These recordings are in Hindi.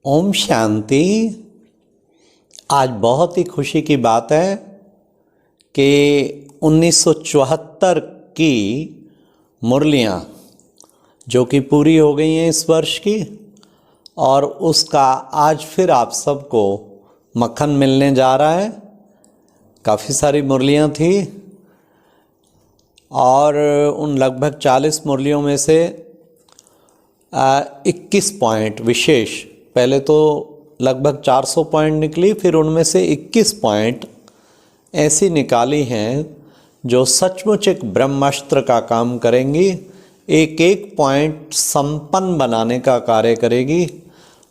ओम शांति। आज बहुत ही खुशी की बात है कि 1974 की मुरलियाँ जो कि पूरी हो गई हैं इस वर्ष की, और उसका आज फिर आप सबको मक्खन मिलने जा रहा है। काफ़ी सारी मुरलियाँ थी और उन लगभग 40 मुरलियों में से 21 पॉइंट विशेष, पहले तो लगभग 400 पॉइंट निकली, फिर उनमें से 21 पॉइंट ऐसी निकाली हैं जो सचमुच एक ब्रह्मास्त्र का काम करेंगी, एक एक पॉइंट संपन्न बनाने का कार्य करेगी।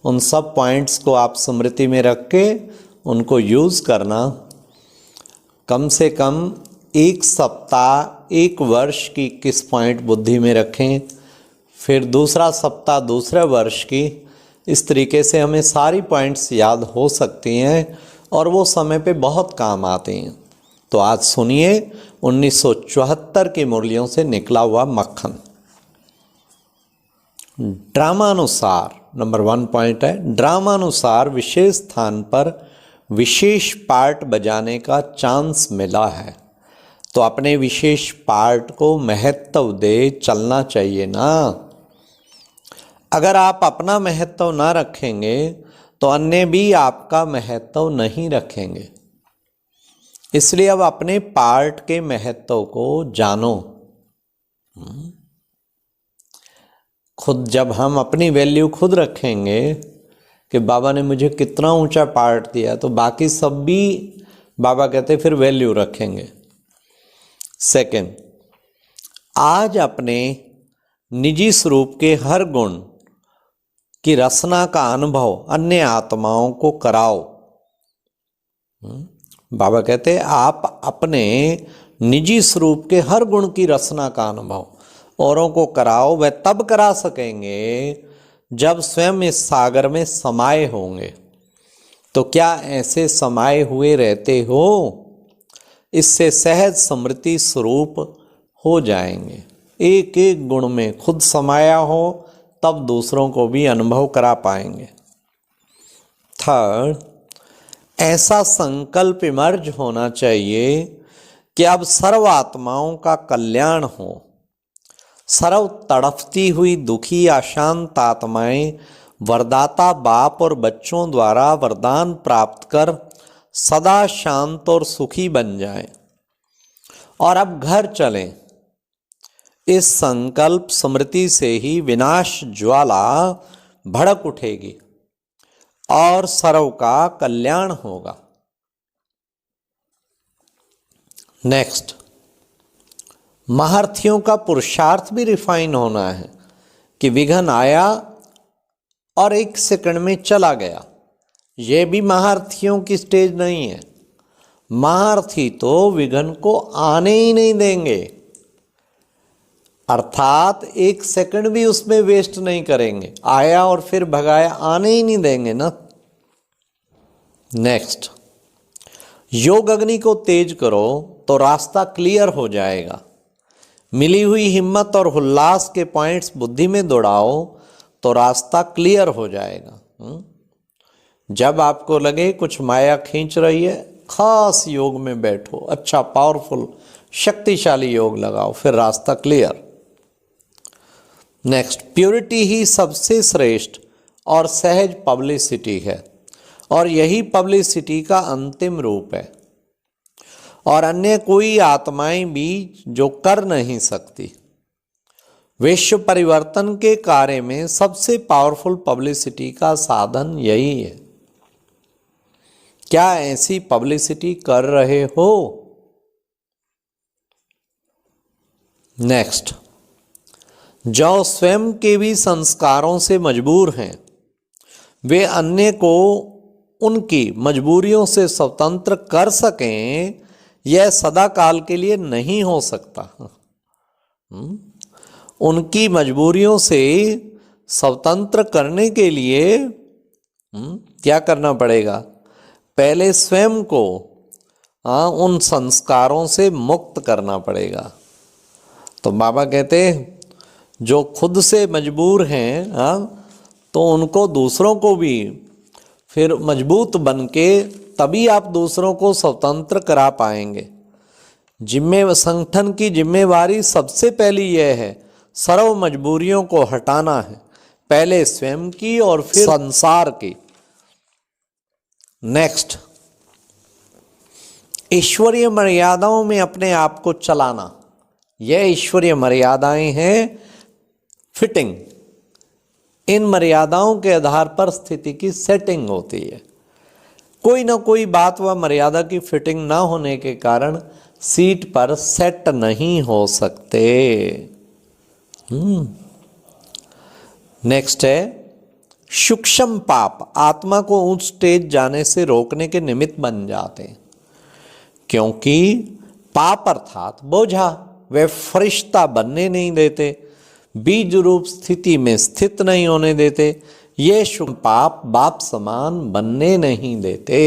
उन सब पॉइंट्स को आप स्मृति में रख के उनको यूज़ करना। कम से कम एक सप्ताह एक वर्ष की 21 पॉइंट बुद्धि में रखें, फिर दूसरा सप्ताह दूसरे वर्ष की। इस तरीके से हमें सारी पॉइंट्स याद हो सकती हैं और वो समय पे बहुत काम आती हैं। तो आज सुनिए 1974 की मुरलियों से निकला हुआ मक्खन। ड्रामानुसार नंबर 1 पॉइंट है, ड्रामानुसार विशेष स्थान पर विशेष पार्ट बजाने का चांस मिला है, तो अपने विशेष पार्ट को महत्व दे चलना चाहिए ना। अगर आप अपना महत्व ना रखेंगे तो अन्य भी आपका महत्व नहीं रखेंगे। इसलिए अब अपने पार्ट के महत्व को जानो। खुद जब हम अपनी वैल्यू खुद रखेंगे कि बाबा ने मुझे कितना ऊंचा पार्ट दिया, तो बाकी सब भी बाबा कहते फिर वैल्यू रखेंगे। सेकंड, आज अपने निजी स्वरूप के हर गुण की रचना का अनुभव अन्य आत्माओं को कराओ। बाबा कहते आप अपने निजी स्वरूप के हर गुण की रचना का अनुभव औरों को कराओ। वह तब करा सकेंगे जब स्वयं इस सागर में समाये होंगे। तो क्या ऐसे समाये हुए रहते हो? इससे सहज स्मृति स्वरूप हो जाएंगे। एक एक गुण में खुद समाया हो तब दूसरों को भी अनुभव करा पाएंगे। थर्ड, ऐसा संकल्प इमर्ज होना चाहिए कि अब सर्व आत्माओं का कल्याण हो। सर्व तड़फती हुई दुखी अशांत आत्माएं वरदाता बाप और बच्चों द्वारा वरदान प्राप्त कर सदा शांत और सुखी बन जाएं और अब घर चलें। इस संकल्प स्मृति से ही विनाश ज्वाला भड़क उठेगी और सर्व का कल्याण होगा। नेक्स्ट, महारथियों का पुरुषार्थ भी रिफाइन होना है कि विघ्न आया और 1 सेकंड में चला गया। यह भी महारथियों की स्टेज नहीं है। महारथी तो विघ्न को आने ही नहीं देंगे, अर्थात 1 सेकंड भी उसमें वेस्ट नहीं करेंगे। आया और फिर भगाया, आने ही नहीं देंगे ना। नेक्स्ट, योग अग्नि को तेज करो तो रास्ता क्लियर हो जाएगा। मिली हुई हिम्मत और उल्लास के पॉइंट्स बुद्धि में दौड़ाओ तो रास्ता क्लियर हो जाएगा। जब आपको लगे कुछ माया खींच रही है, खास योग में बैठो, अच्छा पावरफुल शक्तिशाली योग लगाओ, फिर रास्ता क्लियर। नेक्स्ट, प्योरिटी ही सबसे श्रेष्ठ और सहज पब्लिसिटी है और यही पब्लिसिटी का अंतिम रूप है और अन्य कोई आत्माएं भी जो कर नहीं सकती। विश्व परिवर्तन के कार्य में सबसे पावरफुल पब्लिसिटी का साधन यही है। क्या ऐसी पब्लिसिटी कर रहे हो? नेक्स्ट, जो स्वयं के भी संस्कारों से मजबूर हैं, वे अन्य को उनकी मजबूरियों से स्वतंत्र कर सकें, यह सदा काल के लिए नहीं हो सकता। उनकी मजबूरियों से स्वतंत्र करने के लिए क्या करना पड़ेगा? पहले स्वयं को उन संस्कारों से मुक्त करना पड़ेगा। तो बाबा कहते जो खुद से मजबूर हैं तो उनको दूसरों को भी फिर मजबूत बन के तभी आप दूसरों को स्वतंत्र करा पाएंगे। संगठन की जिम्मेवारी सबसे पहली यह है, सर्व मजबूरियों को हटाना है, पहले स्वयं की और फिर संसार की। नेक्स्ट, ईश्वरीय मर्यादाओं में अपने आप को चलाना। यह ईश्वरीय मर्यादाएं हैं फिटिंग। इन मर्यादाओं के आधार पर स्थिति की सेटिंग होती है। कोई ना कोई बात व मर्यादा की फिटिंग ना होने के कारण सीट पर सेट नहीं हो सकते। नेक्स्ट है, सूक्ष्म पाप आत्मा को उच्च स्टेज जाने से रोकने के निमित्त बन जाते हैं, क्योंकि पाप अर्थात बोझा वे फरिश्ता बनने नहीं देते, बीज रूप स्थिति में स्थित नहीं होने देते। ये शुभ पाप बाप समान बनने नहीं देते।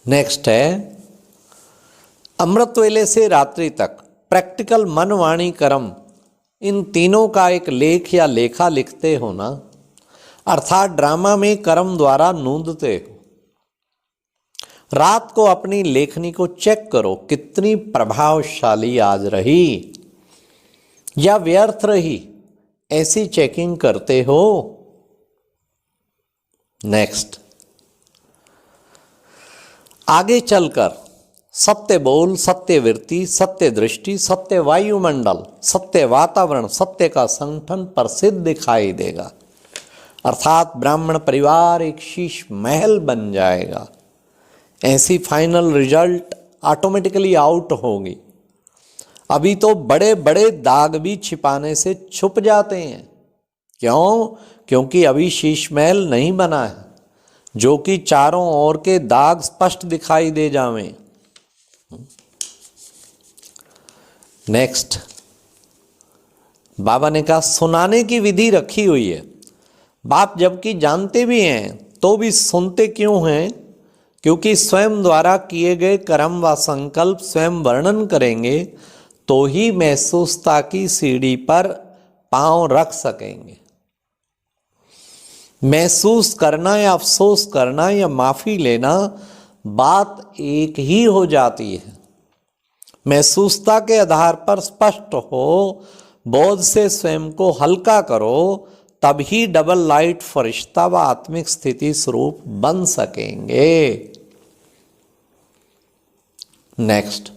नेक्स्ट है, अमृत वेले से रात्रि तक प्रैक्टिकल मन वाणी कर्म, इन तीनों का एक लेख या लेखा लिखते हो ना, अर्थात ड्रामा में कर्म द्वारा नूंदते हो। रात को अपनी लेखनी को चेक करो, कितनी प्रभावशाली आज रही या व्यर्थ रही, ऐसी चेकिंग करते हो। नेक्स्ट, आगे चलकर सत्य बोल, सत्य वृत्ति, सत्य दृष्टि, सत्य वायुमंडल, सत्य वातावरण, सत्य का संगठन प्रसिद्ध दिखाई देगा, अर्थात ब्राह्मण परिवार एक शीश महल बन जाएगा। ऐसी फाइनल रिजल्ट ऑटोमेटिकली आउट होगी। अभी तो बड़े बड़े दाग भी छिपाने से छुप जाते हैं। क्यों? क्योंकि अभी शीश महल नहीं बना है जो कि चारों ओर के दाग स्पष्ट दिखाई दे जावें। नेक्स्ट, बाबा ने कहा सुनाने की विधि रखी हुई है। बाप जबकि जानते भी हैं तो भी सुनते क्यों हैं? क्योंकि स्वयं द्वारा किए गए कर्म व संकल्प स्वयं वर्णन करेंगे तो ही महसूसता की सीढ़ी पर पांव रख सकेंगे। महसूस करना या अफसोस करना या माफी लेना बात एक ही हो जाती है। महसूसता के आधार पर स्पष्ट हो, बोध से स्वयं को हल्का करो, तभी डबल लाइट फरिश्ता व आत्मिक स्थिति स्वरूप बन सकेंगे। नेक्स्ट,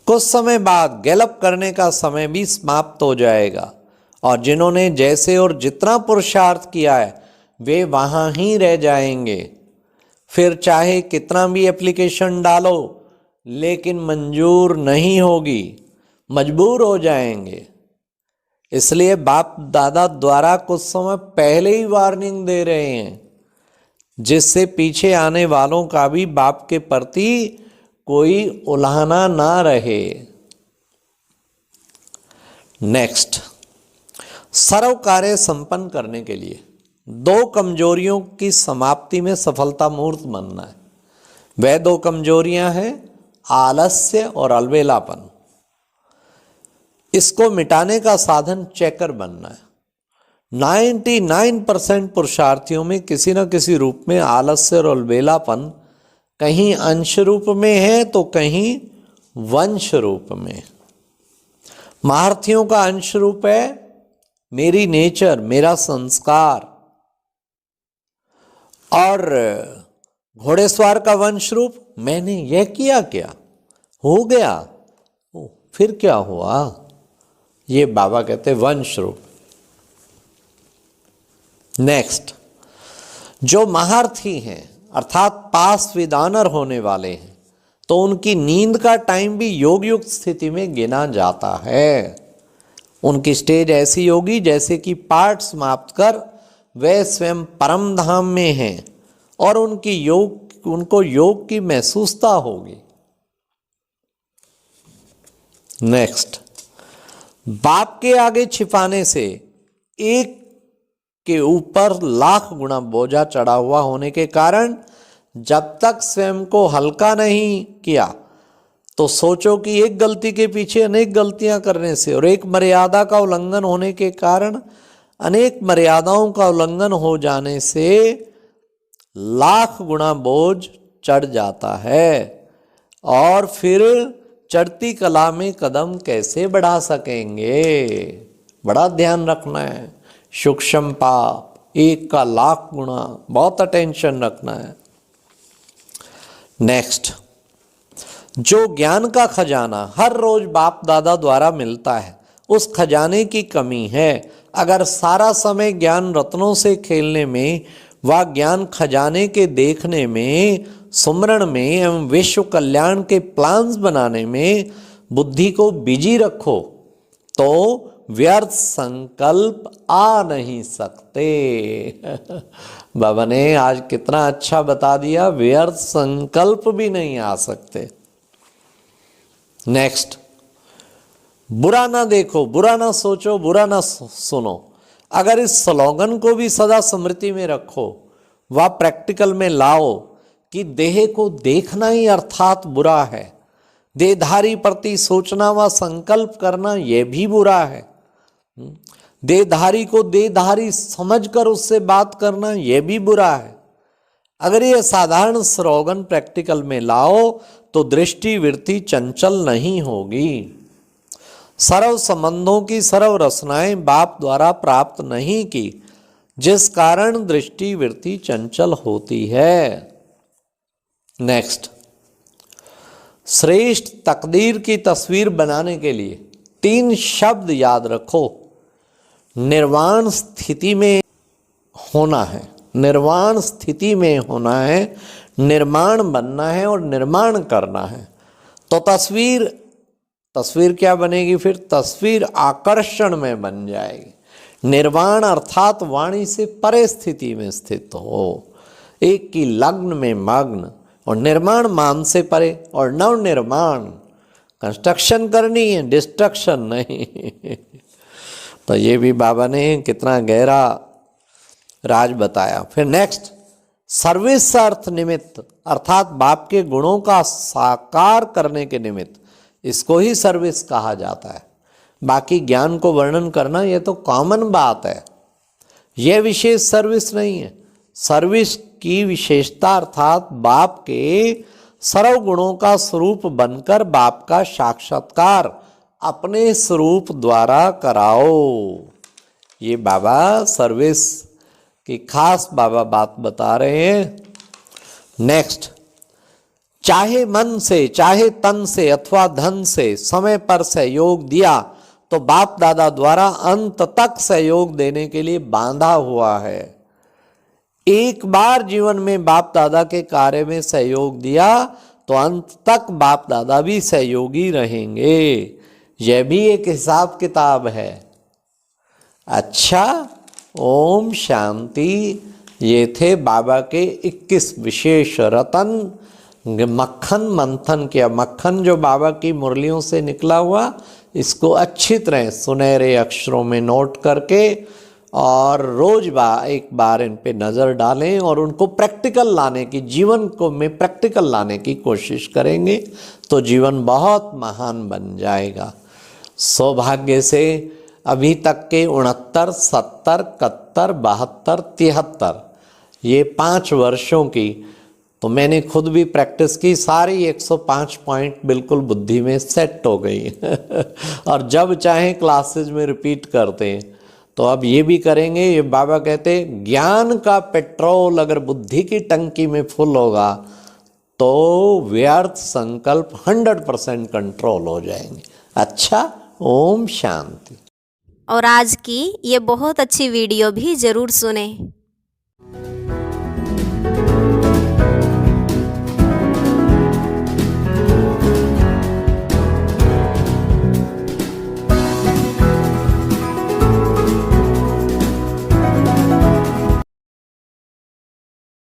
कुछ समय बाद गैलप करने का समय भी समाप्त हो जाएगा और जिन्होंने जैसे और जितना पुरुषार्थ किया है वे वहां ही रह जाएंगे। फिर चाहे कितना भी एप्लीकेशन डालो लेकिन मंजूर नहीं होगी, मजबूर हो जाएंगे। इसलिए बाप दादा द्वारा कुछ समय पहले ही वार्निंग दे रहे हैं, जिससे पीछे आने वालों का भी बाप के प्रति कोई उल्हाना ना रहे। नेक्स्ट, सर्व कार्य संपन्न करने के लिए दो कमजोरियों की समाप्ति में सफलता मूर्त बनना है। वह दो कमजोरियां हैं आलस्य और अलबेलापन। इसको मिटाने का साधन चेकर बनना है। 99% पुरुषार्थियों में किसी न किसी रूप में आलस्य और अलबेलापन कहीं अंश रूप में है तो कहीं वंश रूप में। महारथियों का अंश रूप है मेरी नेचर, मेरा संस्कार, और घोड़ेसवार का वंश रूप मैंने यह किया, क्या हो गया, फिर क्या हुआ, ये बाबा कहते वंश रूप। नेक्स्ट, जो महारथी हैं अर्थात पास विदानर होने वाले हैं तो उनकी नींद का टाइम भी योग युक्त स्थिति में गिना जाता है। उनकी स्टेज ऐसी होगी जैसे कि पाठ समाप्त कर वे स्वयं परम धाम में हैं और उनको योग की महसूसता होगी। नेक्स्ट, बाप के आगे छिपाने से एक के ऊपर लाख गुना बोझा चढ़ा हुआ होने के कारण जब तक स्वयं को हल्का नहीं किया तो सोचो कि एक गलती के पीछे अनेक गलतियां करने से और एक मर्यादा का उल्लंघन होने के कारण अनेक मर्यादाओं का उल्लंघन हो जाने से लाख गुना बोझ चढ़ जाता है और फिर चढ़ती कला में कदम कैसे बढ़ा सकेंगे। बड़ा ध्यान रखना है। सूक्ष्म पाप एक का लाख गुना, बहुत अटेंशन रखना है। नेक्स्ट, जो ज्ञान का खजाना हर रोज बाप दादा द्वारा मिलता है, उस खजाने की कमी है। अगर सारा समय ज्ञान रत्नों से खेलने में व ज्ञान खजाने के देखने में, सुमरण में एवं विश्व कल्याण के प्लान्स बनाने में बुद्धि को बिजी रखो तो व्यर्थ संकल्प आ नहीं सकते। बाबा ने आज कितना अच्छा बता दिया, व्यर्थ संकल्प भी नहीं आ सकते। नेक्स्ट, बुरा ना देखो, बुरा ना सोचो, बुरा ना सुनो। अगर इस स्लोगन को भी सदा स्मृति में रखो व प्रैक्टिकल में लाओ कि देह को देखना ही अर्थात बुरा है, देहधारी प्रति सोचना व संकल्प करना यह भी बुरा है, देहधारी को देहधारी समझकर उससे बात करना यह भी बुरा है। अगर ये साधारण स्लोगन प्रैक्टिकल में लाओ तो दृष्टि वृत्ति चंचल नहीं होगी। सर्व संबंधों की सर्व रचनाएं बाप द्वारा प्राप्त नहीं की, जिस कारण दृष्टि वृत्ति चंचल होती है। नेक्स्ट, श्रेष्ठ तकदीर की तस्वीर बनाने के लिए 3 शब्द याद रखो। निर्वाण स्थिति में होना है, निर्वाण स्थिति में होना है, निर्माण बनना है और निर्माण करना है। तो तस्वीर क्या बनेगी फिर? तस्वीर आकर्षण में बन जाएगी। निर्वाण अर्थात वाणी से परे स्थिति में स्थित हो, एक की लग्न में मग्न, और निर्माण मान से परे, और नव निर्माण कंस्ट्रक्शन करनी है, डिस्ट्रक्शन नहीं। तो ये भी बाबा ने कितना गहरा राज बताया। फिर नेक्स्ट, सर्विस अर्थ निमित्त अर्थात बाप के गुणों का साकार करने के निमित्त, इसको ही सर्विस कहा जाता है। बाकी ज्ञान को वर्णन करना ये तो कॉमन बात है, यह विशेष सर्विस नहीं है। सर्विस की विशेषता अर्थात बाप के सर्व गुणों का स्वरूप बनकर बाप का साक्षात्कार अपने स्वरूप द्वारा कराओ। ये बाबा सर्विस की खास बाबा बात बता रहे हैं। नेक्स्ट, चाहे मन से, चाहे तन से अथवा धन से समय पर सहयोग दिया तो बाप दादा द्वारा अंत तक सहयोग देने के लिए बांधा हुआ है। एक बार जीवन में बाप दादा के कार्य में सहयोग दिया तो अंत तक बाप दादा भी सहयोगी रहेंगे। यह भी एक हिसाब किताब है। अच्छा, ओम शांति। ये थे बाबा के 21 विशेष रतन। मक्खन मंथन किया, मक्खन जो बाबा की मुरलियों से निकला हुआ, इसको अच्छी तरह सुनहरे अक्षरों में नोट करके और रोज एक बार इन पे नज़र डालें और उनको प्रैक्टिकल लाने की, जीवन को में प्रैक्टिकल लाने की कोशिश करेंगे तो जीवन बहुत महान बन जाएगा। सौभाग्य से अभी तक के 69, 70, 71, 72, 73 ये 5 वर्षों की तो मैंने खुद भी प्रैक्टिस की, सारी 105 पॉइंट बिल्कुल बुद्धि में सेट हो गई। और जब चाहें क्लासेस में रिपीट करते हैं। तो अब ये भी करेंगे। ये बाबा कहते ज्ञान का पेट्रोल अगर बुद्धि की टंकी में फुल होगा तो व्यर्थ संकल्प 100% कंट्रोल हो जाएंगे। अच्छा, ओम शांति। और आज की ये बहुत अच्छी वीडियो भी ज़रूर सुने।